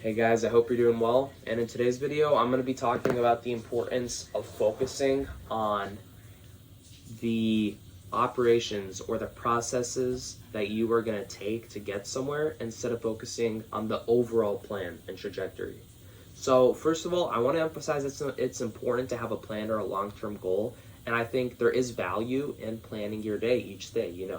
Hey guys, I hope you're doing well. And in today's video, I'm going to be talking about the importance of focusing on the operations or the processes that you are going to take to get somewhere instead of focusing on the overall plan and trajectory. So first of all, I want to emphasize it's important to have a plan or a long-term goal. And I think there is value in planning your day each day,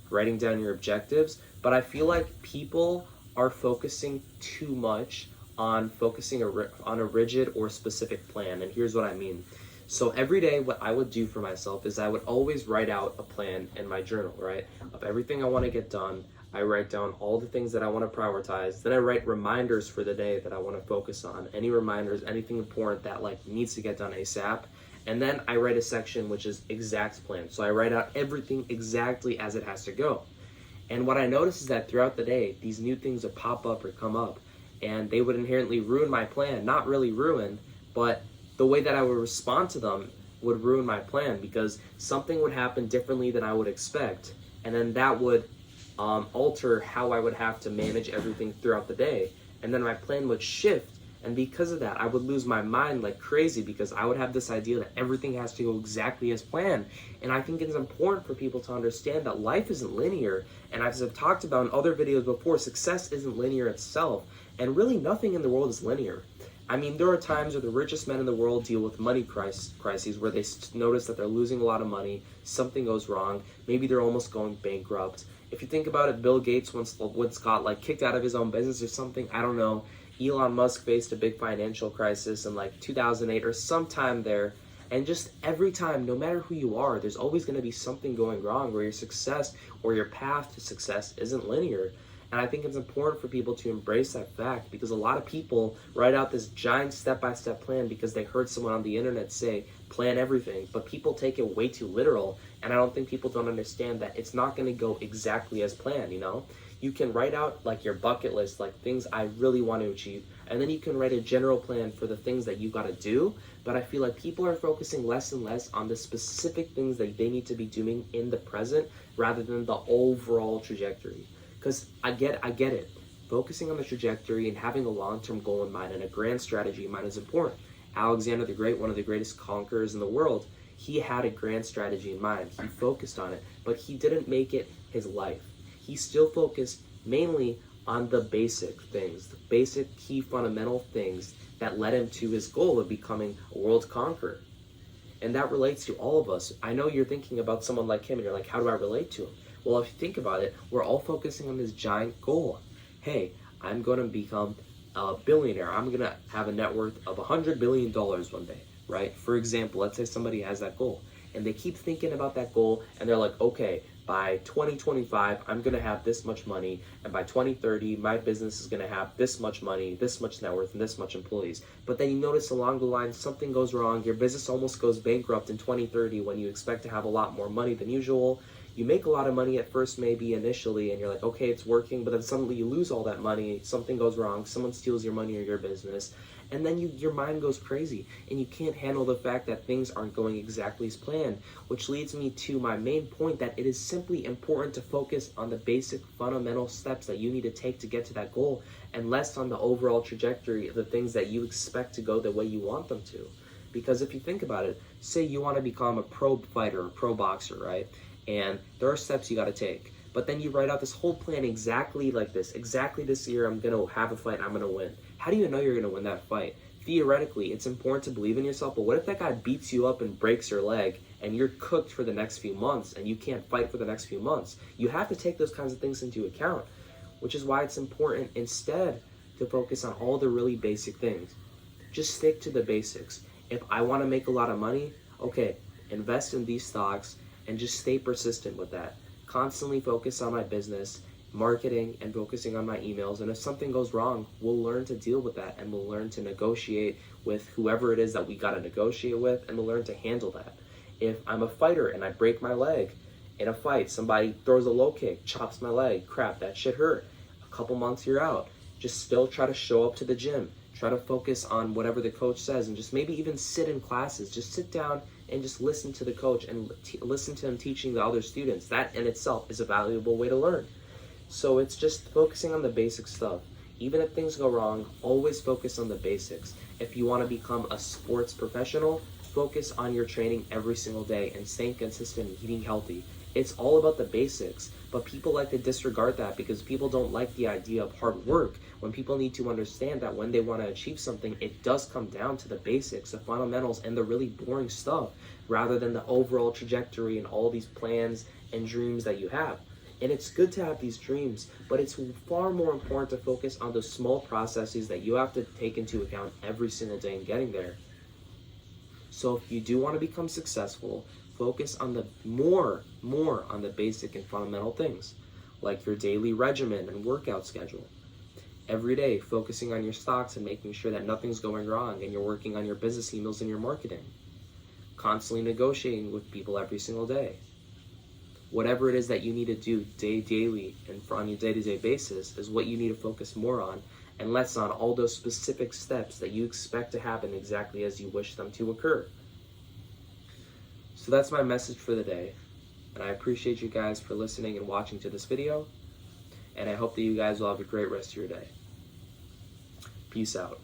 writing down your objectives. But I feel like people are focusing too much on focusing on a rigid or specific plan. And here's what I mean. So every day, what I would do for myself is I would always write out a plan in my journal, right? Of everything I want to get done. I write down all the things that I want to prioritize. Then I write reminders for the day that I want to focus on. Any reminders, anything important that needs to get done ASAP. And then I write a section which is exact plan. So I write out everything exactly as it has to go. And what I notice is that throughout the day, these new things would pop up or come up, and they would inherently ruin my plan. Not really ruin, but the way that I would respond to them would ruin my plan, because something would happen differently than I would expect. And then that would alter how I would have to manage everything throughout the day. And then my plan would shift. And because of that, I would lose my mind like crazy, because I would have this idea that everything has to go exactly as planned. And I think it's important for people to understand that life isn't linear. And as I've talked about in other videos before, success isn't linear itself. And really nothing in the world is linear. I mean, there are times where the richest men in the world deal with money crises, where they notice that they're losing a lot of money, something goes wrong, maybe they're almost going bankrupt. If you think about it, Bill Gates once got kicked out of his own business or something, I don't know. Elon Musk faced a big financial crisis in 2008 or sometime there. And just every time, no matter who you are, there's always going to be something going wrong where your success or your path to success isn't linear. And I think it's important for people to embrace that fact, because a lot of people write out this giant step-by-step plan because they heard someone on the internet say, plan everything. But people take it way too literal. And I don't think people don't understand that it's not going to go exactly as planned, You can write out your bucket list, things I really want to achieve. And then you can write a general plan for the things that you got to do. But I feel like people are focusing less and less on the specific things that they need to be doing in the present rather than the overall trajectory. Because I get it. Focusing on the trajectory and having a long-term goal in mind and a grand strategy in mind is important. Alexander the Great, one of the greatest conquerors in the world, he had a grand strategy in mind. He focused on it, but he didn't make it his life. He still focused mainly on the basic things, the basic key fundamental things that led him to his goal of becoming a world conqueror. And that relates to all of us. I know you're thinking about someone like him and you're like, how do I relate to him? Well, if you think about it, we're all focusing on this giant goal. Hey, I'm going to become a billionaire. I'm going to have a net worth of $100 billion one day, right? For example, let's say somebody has that goal and they keep thinking about that goal and they're like, okay, by 2025, I'm going to have this much money. And by 2030, my business is going to have this much money, this much net worth, and this much employees. But then you notice along the line, something goes wrong. Your business almost goes bankrupt in 2030 when you expect to have a lot more money than usual. You make a lot of money at first, maybe initially, and you're like, okay, it's working. But then suddenly you lose all that money. Something goes wrong. Someone steals your money or your business. And then your mind goes crazy and you can't handle the fact that things aren't going exactly as planned, which leads me to my main point, that it is simply important to focus on the basic fundamental steps that you need to take to get to that goal, and less on the overall trajectory of the things that you expect to go the way you want them to. Because if you think about it, say you want to become a pro fighter or pro boxer, right? And there are steps you got to take. But then you write out this whole plan exactly like this. Exactly this year, I'm going to have a fight and I'm going to win. How do you know you're going to win that fight? Theoretically, it's important to believe in yourself, but what if that guy beats you up and breaks your leg and you're cooked for the next few months and you can't fight for the next few months? You have to take those kinds of things into account, which is why it's important instead to focus on all the really basic things. Just stick to the basics. If I want to make a lot of money, okay, invest in these stocks and just stay persistent with that. Constantly focus on my business, marketing, and focusing on my emails. And if something goes wrong, we'll learn to deal with that, and we'll learn to negotiate with whoever it is that we got to negotiate with, and we'll learn to handle that. If I'm a fighter and I break my leg in a fight, somebody throws a low kick, chops my leg, crap, that shit hurt. A couple months, you're out. Just still try to show up to the gym. Try to focus on whatever the coach says, and just maybe even sit in classes. Just sit down and just listen to the coach and listen to him teaching the other students. That in itself is a valuable way to learn. So it's just focusing on the basic stuff. Even if things go wrong, always focus on the basics. If you want to become a sports professional, focus on your training every single day and staying consistent and eating healthy. It's all about the basics, but people like to disregard that because people don't like the idea of hard work, when people need to understand that when they want to achieve something, it does come down to the basics, the fundamentals, and the really boring stuff, rather than the overall trajectory and all these plans and dreams that you have. And it's good to have these dreams, but it's far more important to focus on the small processes that you have to take into account every single day in getting there. So if you do want to become successful, focus on the more on the basic and fundamental things, like your daily regimen and workout schedule. Every day, focusing on your stocks and making sure that nothing's going wrong, and you're working on your business emails and your marketing. Constantly negotiating with people every single day. Whatever it is that you need to do daily and on your day-to-day basis is what you need to focus more on, and less on all those specific steps that you expect to happen exactly as you wish them to occur. So that's my message for the day, and I appreciate you guys for listening and watching to this video, and I hope that you guys will have a great rest of your day. Peace out.